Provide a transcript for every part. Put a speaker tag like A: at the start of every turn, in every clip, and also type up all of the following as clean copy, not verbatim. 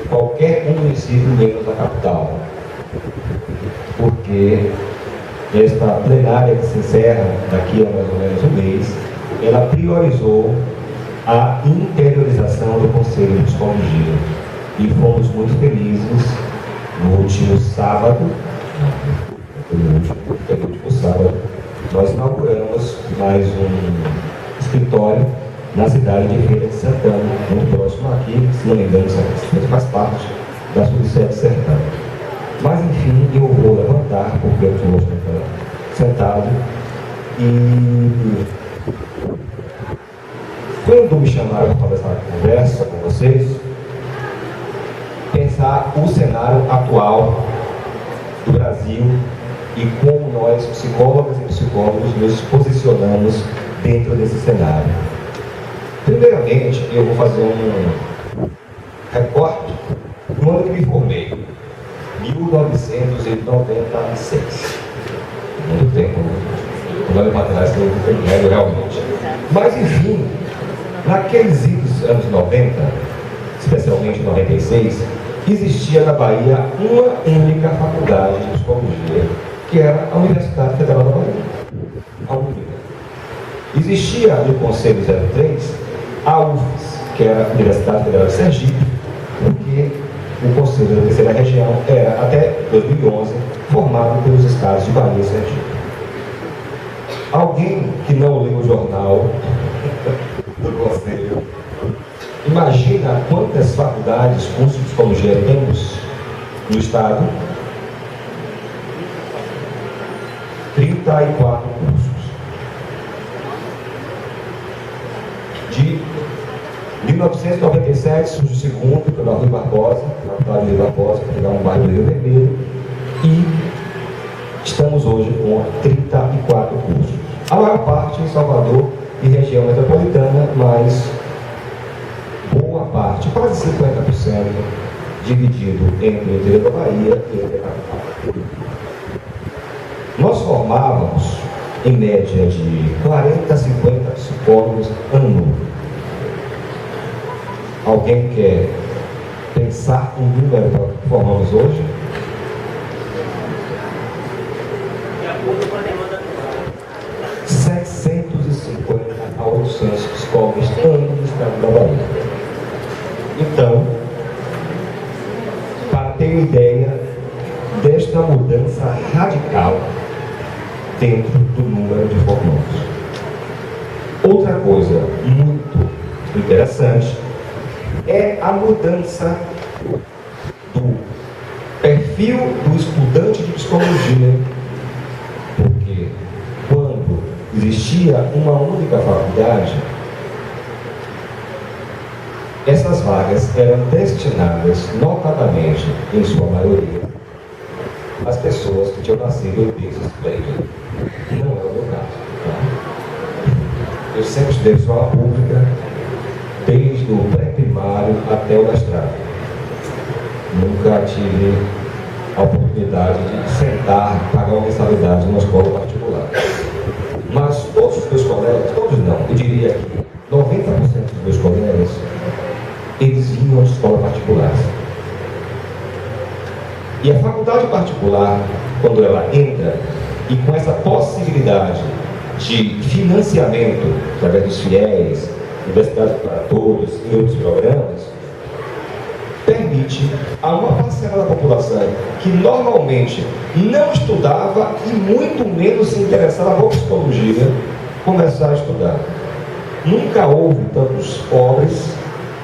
A: qualquer município menos a capital, porque esta plenária que se encerra daqui a mais ou menos um mês, ela priorizou a interiorização do Conselho de Psicologia e fomos muito felizes no último sábado, nós inauguramos mais um escritório na cidade de Feira de Santana, muito próximo aqui, se não me engano, faz parte da subsede Sertão. Mas, enfim, eu vou levantar, porque eu estou sentado, e quando me chamaram para fazer essa conversa com vocês, pensar o cenário atual do Brasil e como nós, psicólogas e psicólogos, nos posicionamos dentro desse cenário. Primeiramente, eu vou fazer um recorte do ano que me formei, 1996. Muito tempo, quando eu para trás, eu lembro realmente. Mas, enfim, naqueles anos 90, especialmente em 96, existia na Bahia uma única faculdade de psicologia, que era a Universidade Federal da Bahia. A única. Existia no Conselho 03 a UFES, que era a Universidade Federal de Sergipe, porque o Conselho da Terceira Região era, até 2011, formado pelos estados de Bahia e Sergipe. Alguém que não leu o jornal do Conselho, imagina quantas faculdades, cursos de psicologia temos no estado? 34 cursos. De 1997 surge o segundo, pela Rui Barbosa, na faculdade de Rui Barbosa, que é um bairro do Rio Vermelho, e estamos hoje com 34 cursos. A maior parte em Salvador e região metropolitana, mas boa parte, quase 50%, dividido entre o interior da Bahia e a capital. Nós formávamos, em média, de 40 a 50 psicólogos ano. Alguém quer pensar um número que formamos hoje? De acordo com a demanda atual. 750 a 800 psicólogos ano no estado da Bahia. Então, para ter uma ideia desta mudança radical dentro do número de formandos. Outra coisa muito interessante é a mudança do perfil do estudante de psicologia, porque quando existia uma única faculdade, essas vagas eram destinadas, notadamente, em sua maioria, às pessoas que tinham nascido em berço esplêndido. Não é o meu caso. Tá? Eu sempre estudei escola pública, desde o pré-primário até o mestrado. Nunca tive a oportunidade de sentar, pagar uma mensalidade numa escola particular. Mas todos os meus colegas, todos não, eu diria que 90% dos meus colegas, eles vinham de escola particular. E a faculdade particular, quando ela entra, e com essa possibilidade de financiamento, através dos FIES, Universidade para Todos e outros programas, permite a uma parcela da população que normalmente não estudava e muito menos se interessava por psicologia, começar a estudar. Nunca houve tantos pobres,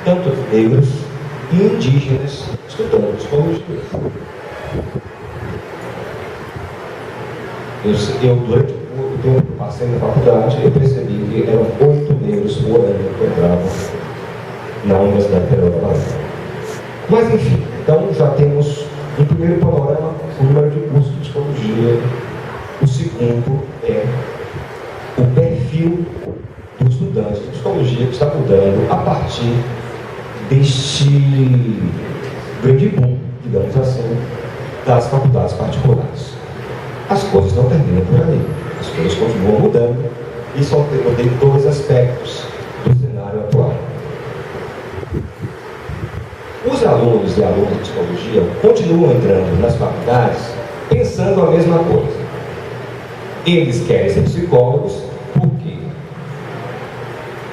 A: tantos negros e indígenas estudando psicologia. Eu durante o tempo que passei na faculdade, eu percebi que eram 8 negros por ano que entravam na Universidade Federal da Bahia. Mas enfim, então já temos um primeiro panorama, o número de cursos de psicologia. O segundo é o perfil do estudante de psicologia que está mudando a partir deste grande boom, digamos assim, das faculdades particulares. As coisas não terminam por aí, as coisas continuam mudando e só tem dois aspectos do cenário atual. Os alunos e alunas de psicologia continuam entrando nas faculdades pensando a mesma coisa. Eles querem ser psicólogos porque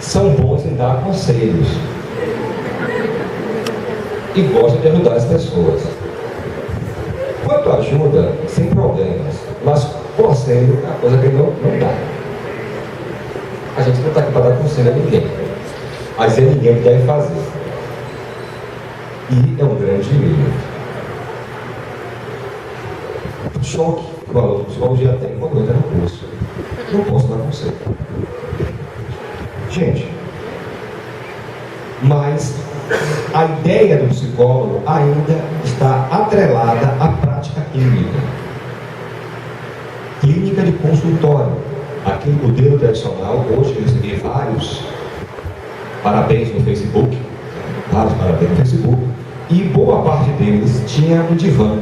A: são bons em dar conselhos e gostam de ajudar as pessoas. Quanto ajuda, sem problemas, mas conselho é uma coisa que ele não dá. A gente não está aqui para dar conselho a ninguém, mas é ninguém que deve fazer. E é um grande erro. O choque que o aluno de psicologia tem quando entra no curso. Não posso dar conselho. Gente, mas a ideia do psicólogo ainda está atrelada à prática clínica. Clínica de consultório. Aquele modelo tradicional, hoje eu recebi vários parabéns no Facebook, e boa parte deles tinha um divã,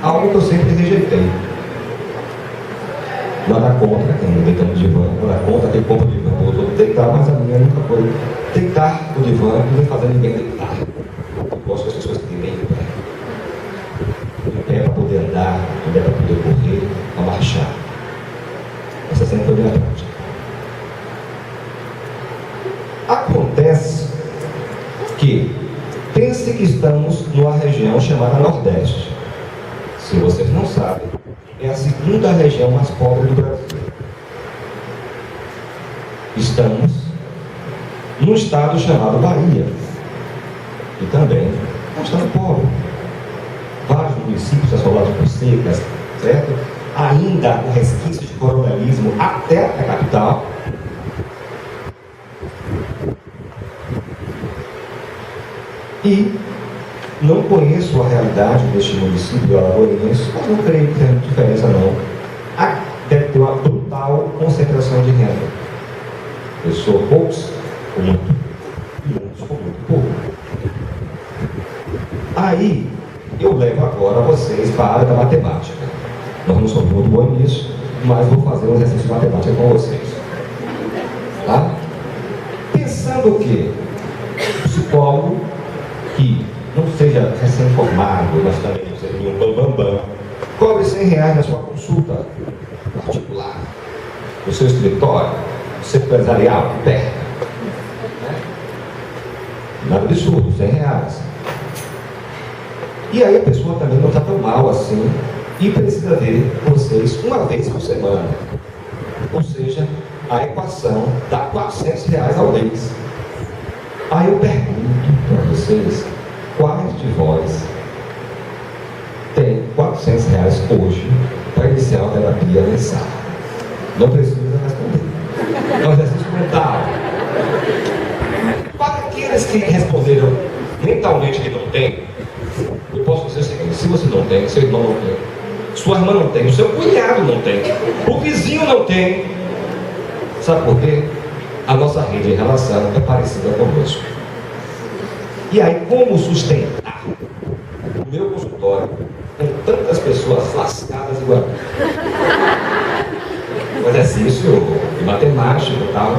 A: algo que eu sempre rejeitei. Nada contra quem deita no divã, nada contra quem compra o divã para o outro deitar, mas a minha nunca foi deitar no divã e nem fazer ninguém deitar. Eu gosto que as pessoas fiquem bem em pé para poder andar, em pé para poder correr, para marchar. Essa sempre foi a minha prática. Acontece que pense que estamos numa região chamada Nordeste. Se vocês não sabem, é a segunda região mais pobre do Brasil. Estamos num estado chamado Bahia, que também é um estado pobre. Vários municípios assolados por secas, certo? Ainda com resquício de coronelismo até a capital. E não conheço a realidade deste município alagoinense, mas não creio que tenha diferença não. Deve ter uma brutal concentração de renda. Pessoas poucos ou muito, e muitos ou muito pouco. Aí eu levo agora vocês para a área da matemática. Nós não somos muito bons nisso, mas vou fazer um exercício de matemática com vocês. Tá? Pensando que o psicólogo que não seja recém-formado, mas também não seja nenhum bambambam, cobre R$100 na sua consulta particular, no seu escritório, no seu empresarial, perto. Né? Nada absurdo, R$100. E aí a pessoa também não está tão mal assim e precisa ver vocês uma vez por semana. Ou seja, a equação dá R$400 ao mês. Aí eu pergunto para vocês, quais de vós tem R$400 hoje para iniciar uma terapia mensal? Não precisa responder. É um exercício mental. Para aqueles que responderam mentalmente que não tem, eu posso dizer o seguinte: se você não tem, seu irmão não tem, sua irmã não tem, o seu cunhado não tem, o vizinho não tem. Sabe por quê? A nossa rede de relação é parecida conosco. E aí, como sustentar o meu consultório com tantas pessoas lascadas igual a mim? Um exercício de matemática e tal.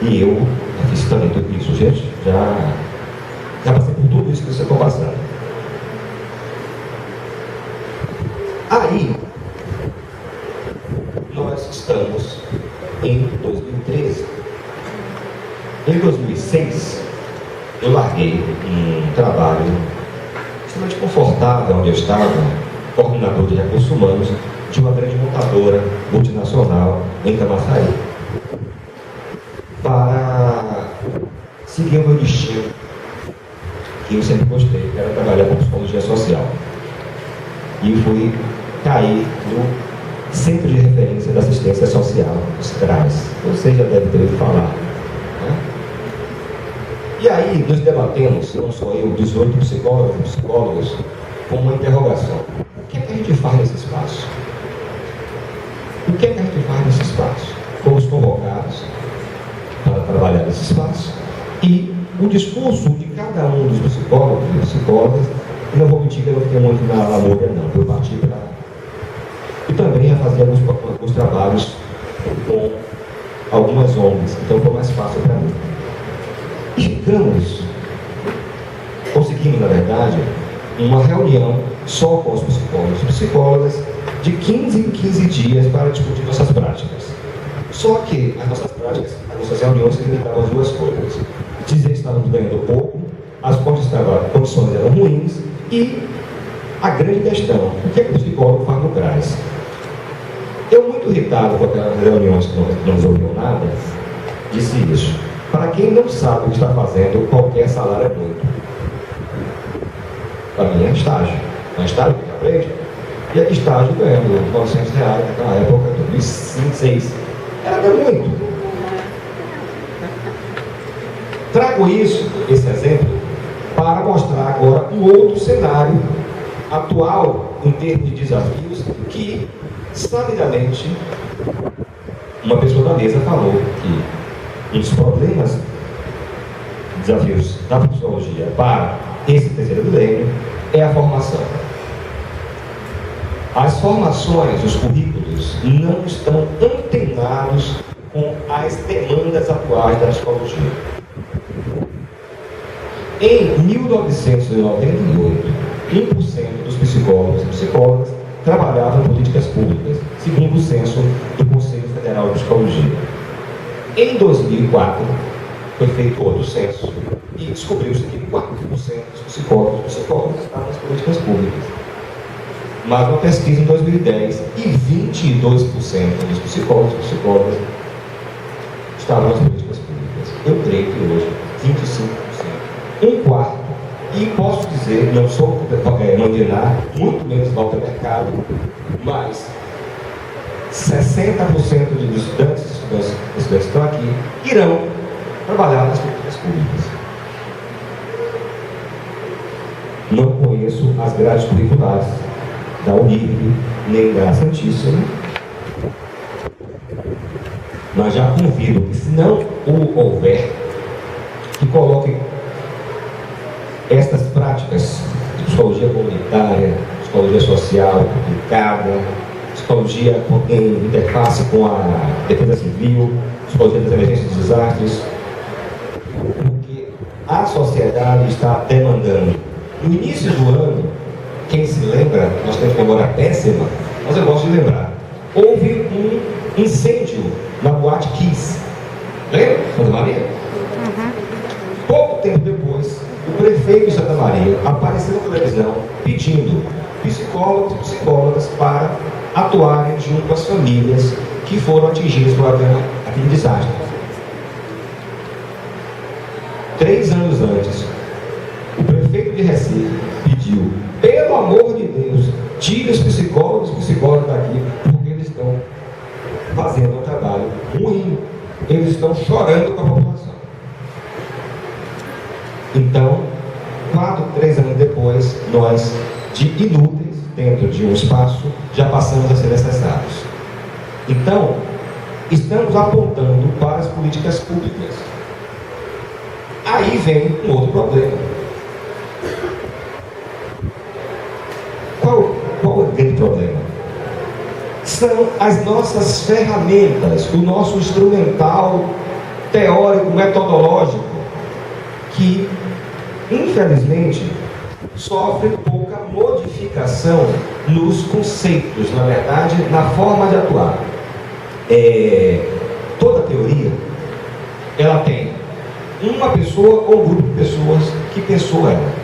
A: E eu fiz também tudo isso, gente. Já passei por tudo isso que você está passando. Aí, nós estamos em 2013. Em 2006, eu larguei um trabalho extremamente confortável onde eu estava, coordenador de recursos humanos de uma grande montadora multinacional em Camaçari, para seguir o meu destino, que eu sempre gostei, que era trabalhar com psicologia social. E fui cair no Centro de Referência da Assistência Social, os CRAS. Você já deve ter ouvido falar. Né? E aí nos debatemos, não só eu, 18 psicólogos, com uma interrogação. O que é que a gente faz nesse espaço? O que é que a gente faz nesse espaço? Fomos convocados para trabalhar nesse espaço e o discurso de cada um dos psicólogos e psicólogas, eu não vou mentir que eu não fiquei muito na lamúria não, eu parti para... E também ia fazer alguns trabalhos com algumas ONGs, então foi mais fácil para mim. E conseguimos, na verdade, uma reunião só com os psicólogos e psicólogas de 15 em 15 dias para discutir nossas práticas. Só que as nossas práticas, as nossas reuniões se limitavam a duas coisas. Dizer que estávamos ganhando pouco, as condições eram ruins e a grande questão, o que é que o psicólogo faz no CRAS? Eu, muito irritado com aquelas reuniões que não resolviam nada, disse isso. Para quem não sabe o que está fazendo, qualquer salário é muito. Para mim é estágio. É estágio que aprende. E é estágio ganhando R$900 naquela época, 2006. Era muito. Trago esse exemplo, para mostrar agora um outro cenário atual em termos de desafios que, sabidamente, uma pessoa da mesa falou que um dos problemas, desafios da psicologia para esse terceiro milênio é a formação. As formações, os currículos, não estão antenados com as demandas atuais da psicologia. Em 1998, 1% dos psicólogos e psicólogas trabalhavam em políticas públicas, segundo o censo do Conselho Federal de Psicologia. Em 2004, foi feito outro censo e descobriu-se que 4% dos psicólogos e psicólogas estavam nas políticas públicas. Mas uma pesquisa em 2010 e 22% dos psicólogos e psicólogas estavam nas políticas públicas. Eu creio que hoje, 25%. Um quarto, e posso dizer, não sou mandinar, muito menos Walter Mercado, mas 60% dos estudantes que estão aqui irão trabalhar nas políticas públicas. Não conheço as grades curriculares da Unip, nem da Santíssima, mas já convido que, se não o houver, que coloquem estas práticas de psicologia comunitária, psicologia social aplicada, psicologia em interface com a defesa civil, psicologia das emergências e desastres, porque a sociedade está demandando. No início do ano, quem se lembra, nós temos memória péssima, mas eu gosto de lembrar, houve um incêndio na Boate Kiss. Lembra, Santa Maria? Pouco tempo depois, o prefeito de Santa Maria apareceu na televisão pedindo psicólogos e psicólogas para atuarem junto às famílias que foram atingidas por aquele desastre. 3 anos antes, o prefeito de Recife pediu, pelo amor de Deus, tire os psicólogos e psicólogas daqui, porque eles estão fazendo um trabalho ruim, eles estão chorando com a população. Então, 3 anos depois, nós, de inúteis, dentro de um espaço, já passamos a ser necessários. Então, estamos apontando para as políticas públicas. Aí vem um outro problema. Qual é o grande problema? São as nossas ferramentas, o nosso instrumental teórico, metodológico, que, infelizmente, sofre pouca modificação nos conceitos, na verdade, na forma de atuar. Toda teoria, ela tem uma pessoa ou um grupo de pessoas que pensou ela.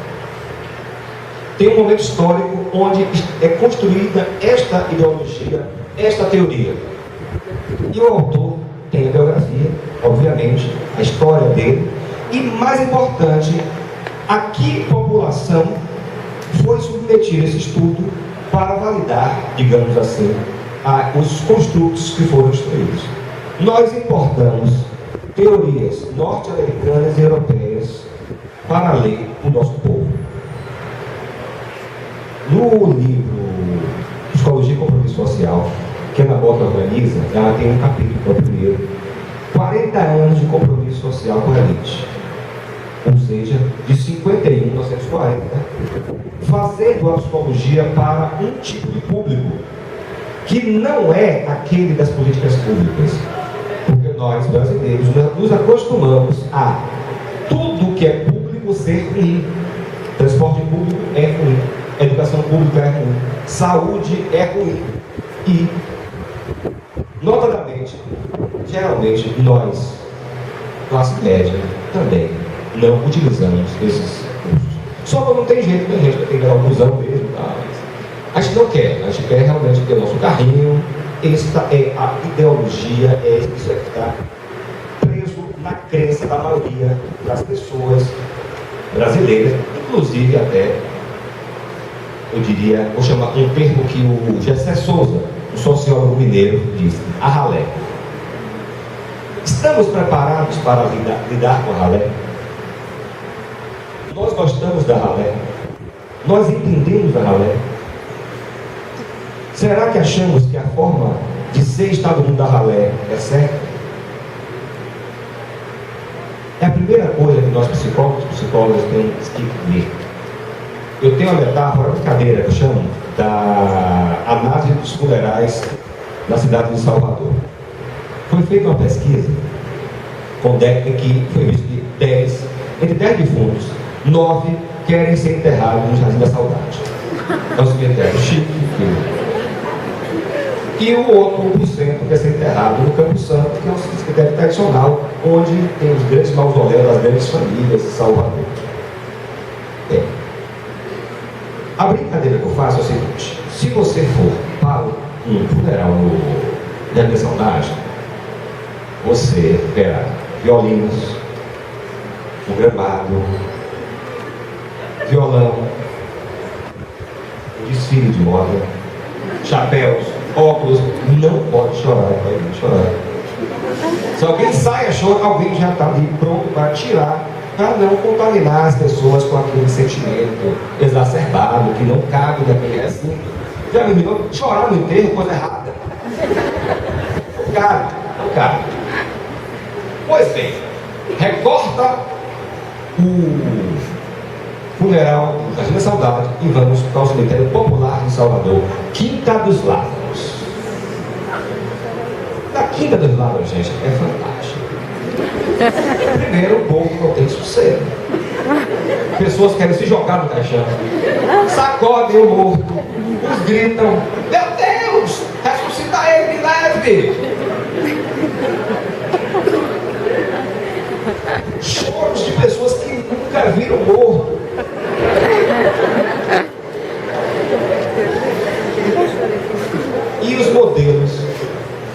A: Tem um momento histórico onde é construída esta ideologia, esta teoria. E o autor tem a biografia, obviamente, a história dele, e, mais importante, a que população foi submetida a esse estudo para validar, digamos assim, os construtos que foram instruídos. Nós importamos teorias norte-americanas e europeias para ler o nosso povo. No livro Psicologia e Compromisso Social, que a Ana Bota organiza, ela tem um capítulo, que é o primeiro, 40 anos de compromisso social com a elite. Ou seja, de 51 a 1940, fazendo a psicologia para um tipo de público que não é aquele das políticas públicas. Porque nós, brasileiros, nos acostumamos a tudo que é público ser ruim. Transporte público é ruim. Educação pública é ruim. Saúde é ruim. E, notadamente, geralmente nós, classe média, também não utilizamos esses cursos. Só que não tem jeito, tem gente que tem que dar um busão mesmo. Tá? A gente não quer, a gente quer realmente ter o nosso carrinho. Esta é a ideologia, isso é que está preso na crença da maioria das pessoas brasileiras, inclusive até, eu diria, vou chamar um termo que o Gessé Souza, o sociólogo mineiro, disse, a ralé. Estamos preparados para lidar com a ralé? Nós gostamos da ralé? Nós entendemos a ralé? Será que achamos que a forma de ser Estado mundo da ralé é certa? É a primeira coisa que nós psicólogos temos que ver. Eu tenho uma metáfora, uma brincadeira que eu chamo da análise dos funerais na cidade de Salvador. Foi feita uma pesquisa em que foi visto que entre 10 defuntos, 9 querem ser enterrados no Jardim da Saudade. É um cemitério chique, e o outro 1% quer ser enterrado no Campo Santo, que é um cemitério tradicional, onde tem os grandes mausoléus das grandes famílias de Salvador. A brincadeira que eu faço é o seguinte: se você for para um funeral no Jardim da Saudade, você verá violinos, um gramado, violão, um desfile de moda, chapéus, óculos. Não pode chorar, vai chorar. Se alguém sai a chorar, alguém já está ali pronto para tirar, para não contaminar as pessoas com aquele sentimento exacerbado que não cabe naquele recinto. Já me viu chorar no enterro, coisa errada. Não cabe. Pois bem, recorta o funeral do Jardim da Saudade e vamos para o cemitério popular de Salvador, Quinta dos Lázaros. A Quinta dos Lázaros, gente, é fantástico. Primeiro, o povo não tem sossego. Pessoas querem se jogar no caixão, sacodem o morto, uns gritam: meu Deus, ressuscita ele, me leve! Choros de pessoas que nunca viram morto. E os modelos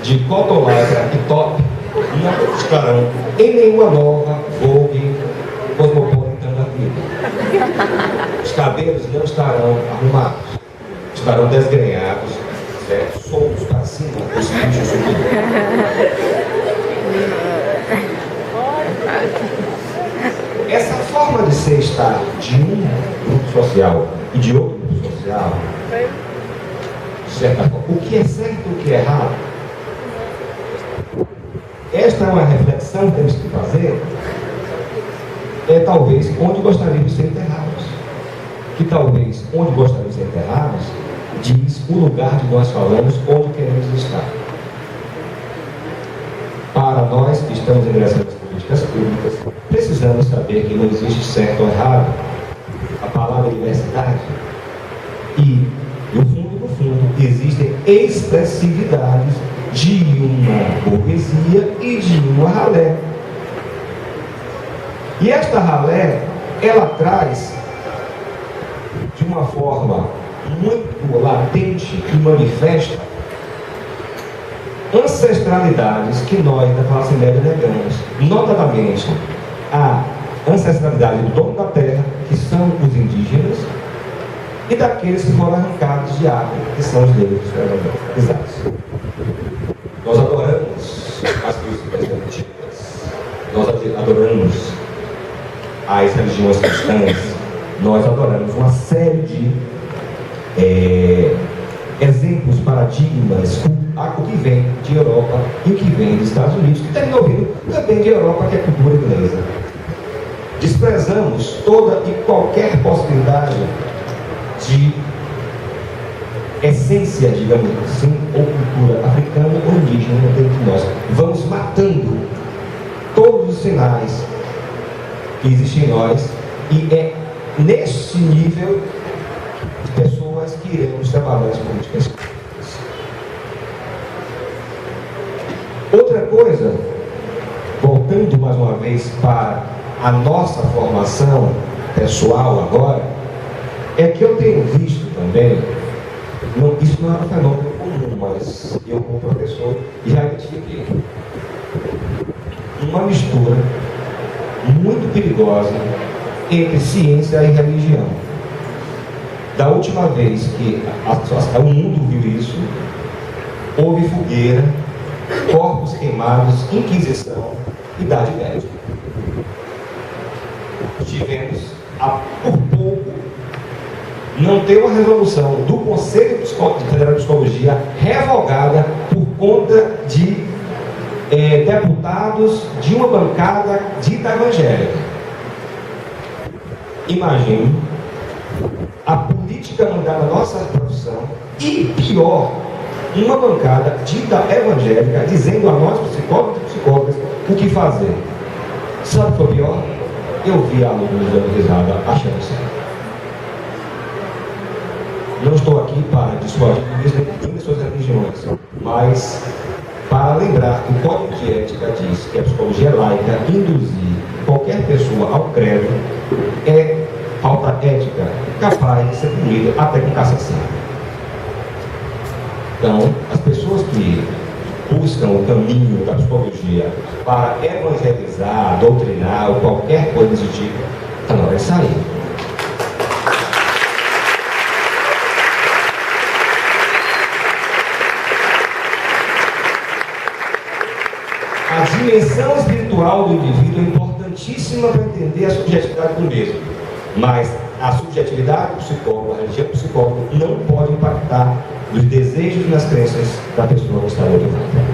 A: de Cotolagra e Top não estarão em nenhuma nova Vogue Cosmopolitan da vida. Os cabelos não estarão arrumados, estarão desgrenhados, certo? Soltos para cima, os bichos subindo. Essa forma de ser estar de um grupo social e de outro grupo social, de certa forma, o que é certo e o que é errado, esta é uma reflexão que temos que fazer. É talvez onde gostaríamos de ser enterrados. Que talvez onde gostaríamos de ser enterrados diz o lugar de nós falamos onde queremos estar. Para nós que estamos ingressando nas políticas públicas, precisamos saber que não existe certo ou errado. A palavra diversidade. E, no fundo, existem expressividades de uma burguesia e de uma ralé. E esta ralé, ela traz de uma forma muito latente e manifesta ancestralidades que nós da classe média negamos, notadamente a ancestralidade do dono da terra, que são os indígenas, e daqueles que foram arrancados de África, que são os negros escravizados. Nós adoramos as músicas antigas, nós adoramos as religiões cristãs, nós adoramos uma série de exemplos, paradigmas, o que vem de Europa e o que vem dos Estados Unidos, que terminou vindo também de Europa, que é cultura inglesa. Desprezamos toda e qualquer possibilidade de essência, digamos assim, ou cultura africana ou indígena dentro de nós. Vamos matando todos os sinais que existe em nós, e é nesse nível de pessoas que iremos trabalhar as políticas. Outra coisa, voltando mais uma vez para a nossa formação pessoal agora, é que eu tenho visto também, isso não é um fenômeno comum, mas eu como professor já identifiquei uma mistura muito perigosa entre ciência e religião. Da última vez que o mundo viu isso, houve fogueira, corpos queimados, Inquisição, Idade Média. Tivemos, por pouco, não ter uma resolução do Conselho Federal de Psicologia revogada por conta de deputados de uma bancada dita evangélica. Imagine a política mandada na nossa profissão e, pior, uma bancada dita evangélica dizendo a nós, psicólogos e psicólogas, o que fazer. Sabe o que foi pior? Eu vi alunos dando risada, achando certo. Não estou aqui para dissuadir nenhuma de suas religiões, mas para lembrar que o Código de Ética diz que a psicologia laica induzir qualquer pessoa ao credo é falta ética, capaz de ser punida até com cassação. Então, as pessoas que buscam o caminho da psicologia para evangelizar, doutrinar ou qualquer coisa desse tipo, está na hora de sair. A dimensão espiritual do indivíduo é importantíssima para entender a subjetividade do mesmo, mas a subjetividade do psicólogo, a religião do psicólogo, não pode impactar nos desejos e nas crenças da pessoa que está orientada.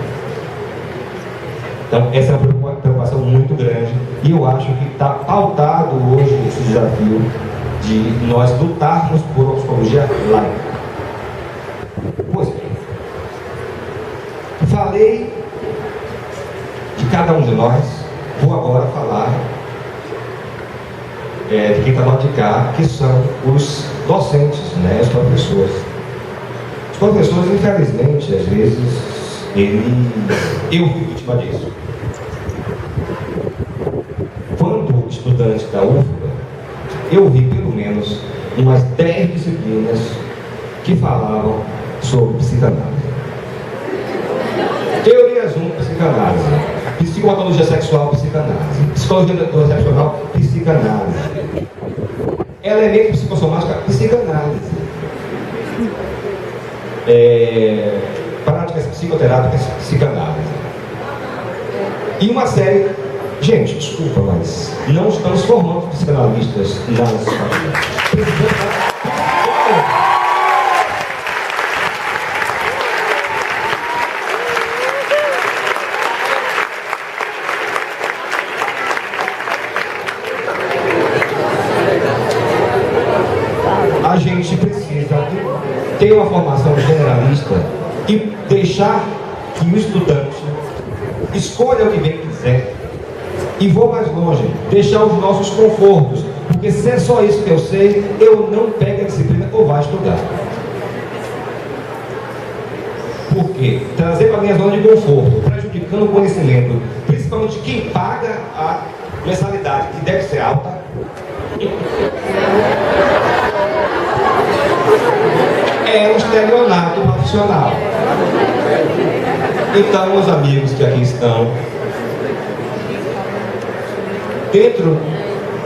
A: Então, essa é uma preocupação muito grande, e eu acho que está pautado hoje esse desafio de nós lutarmos por uma psicologia laica. Pois bem, falei de cada um de nós, vou agora falar de quem está lá de cá, que são os docentes, os professores. Os professores, infelizmente, às vezes, eu fui vítima disso. Quando estudante da UFBA, eu vi pelo menos umas 10 disciplinas que falavam sobre psicanálise. Teorias 1, psicanálise. Psicopatologia sexual, psicanálise. Psicologia sexual, psicanálise. Elemento psicossomática, psicanálise. Práticas psicoterápicas, psicanálise. E uma série. Gente, desculpa, mas não estamos formando psicanalistas nas famílias. A gente precisa ter uma formação generalista e deixar que o estudante escolha o que bem quiser. E vou mais longe, deixar os nossos confortos, porque se é só isso que eu sei, eu não pego a disciplina ou vá estudar. Por quê? Trazer para a minha zona de conforto, prejudicando o conhecimento, principalmente quem paga a mensalidade, que deve ser alta. É um estelionato profissional. Então, meus amigos que aqui estão, dentro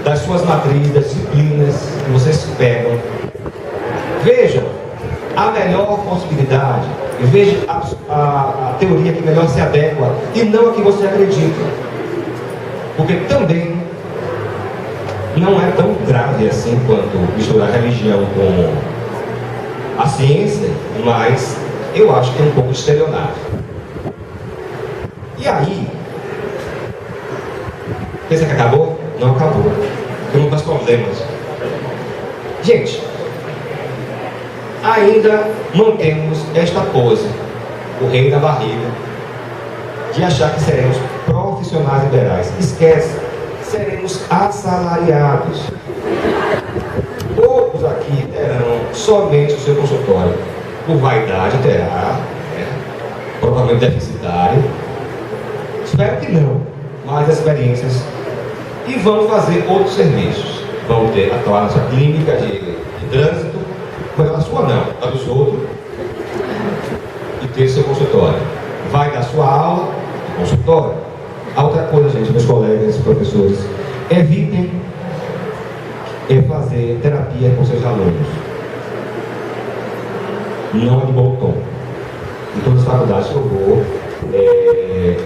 A: das suas matrizes, das disciplinas que vocês pegam, vejam a melhor possibilidade, veja a teoria que melhor se adequa e não a que você acredita, porque também não é tão grave assim quanto misturar religião com a ciência, mas eu acho que é um pouco de estelionato. E aí, pensa que acabou? Não acabou. Tem muitos problemas. Gente, ainda mantemos esta pose, o rei da barriga, de achar que seremos profissionais liberais. Esquece. seremos assalariados. Poucos aqui terão somente o seu consultório. Por vaidade terá, provavelmente deficitário. Espero que não, mas experiências. E vão fazer outros serviços. Vão ter atuar na sua clínica de trânsito, mas a sua não, a dos outros, e ter seu consultório. Vai dar sua aula, consultório. A outra coisa, gente, meus colegas, professores, evitem fazer terapia com seus alunos. Não é de bom tom. Em todas as faculdades que eu vou,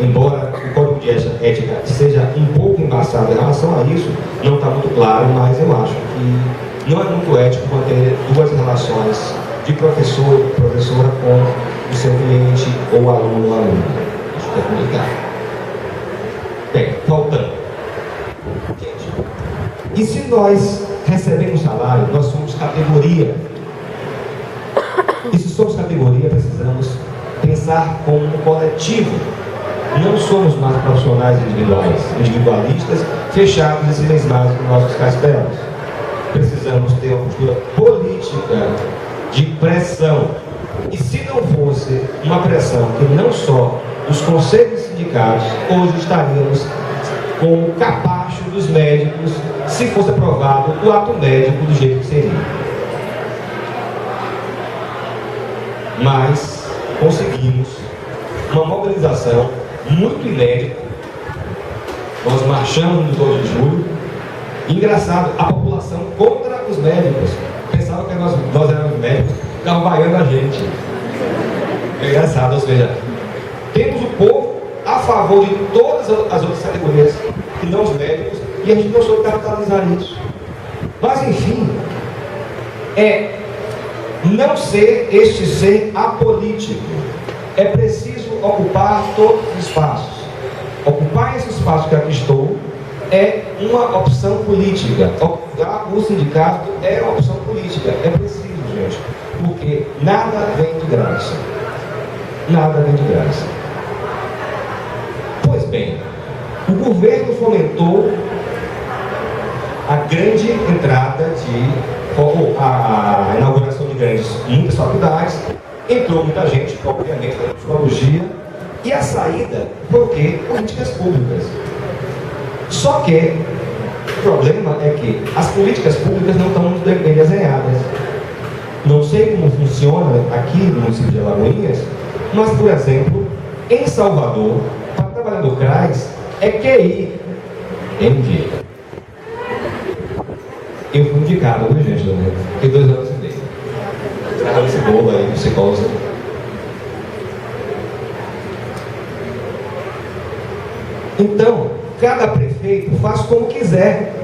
A: embora o código de ética seja um pouco embaçado em relação a isso, não está muito claro, mas eu acho que não é muito ético manter duas relações de professor e professora com o seu cliente ou aluno ou aluna. Isso é complicado. Bem, voltando. Gente, e se nós recebemos salário, nós somos categoria. E se somos categoria, precisamos pensar como um coletivo. Não somos mais profissionais individualistas, fechados e si mesmados nos nossos castelos. Precisamos ter uma postura política de pressão. E se não fosse uma pressão que não só os conselhos sindicatos, hoje estaríamos com o capacho dos médicos, se fosse aprovado o ato médico do jeito que seria. Mas conseguimos uma mobilização muito inédita. Nós marchamos no 2 de julho. Engraçado, a população contra os médicos. Pensava que nós éramos médicos, ficavam vaiando a gente. É engraçado, ou seja, temos o povo a favor de todas as outras categorias que não os médicos, e a gente não soube capitalizar isso. Mas enfim, não ser este ser apolítico. É preciso ocupar todos os espaços. Ocupar esse espaço que aqui estou é uma opção política. Ocupar o sindicato é uma opção política. É preciso, gente, porque nada vem de graça. Nada vem de graça. Pois bem, o governo fomentou a grande entrada a inauguração de muitas faculdades, entrou muita gente, obviamente, da psicologia, e a saída foi o quê? Políticas públicas. Só que o problema é que as políticas públicas não estão muito bem desenhadas. Não sei como funciona aqui no município de Alagoinhas, mas, por exemplo, em Salvador, para trabalhar no CRAS, é QI. MD. Eu fui indicado, viu, gente? Fiquei 2 anos e meio. Trabalhando esse bolo aí, psicose. Então, cada prefeito faz como quiser.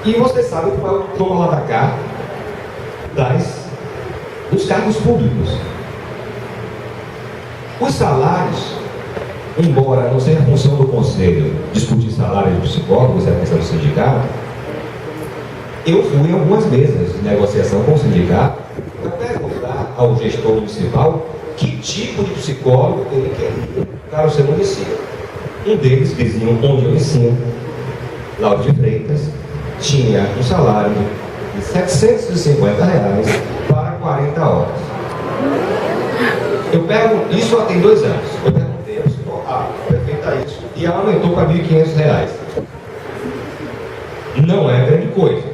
A: E você sabe qual é o toma lá da cá dos cargos públicos. Os salários, embora não seja função do conselho discutir salário de psicólogos, é a questão do sindicato, eu fui em algumas mesas de negociação com o sindicato para perguntar ao gestor municipal que tipo de psicólogo ele queria para o seu município. Um deles, vizinho onde eu ensino, Lauro de Freitas, tinha um salário de R$750 para 40 horas. Eu pergunto, isso já tem 2 anos. Eu perguntei a prefeita isso e ela aumentou para R$1.500. Não é grande coisa.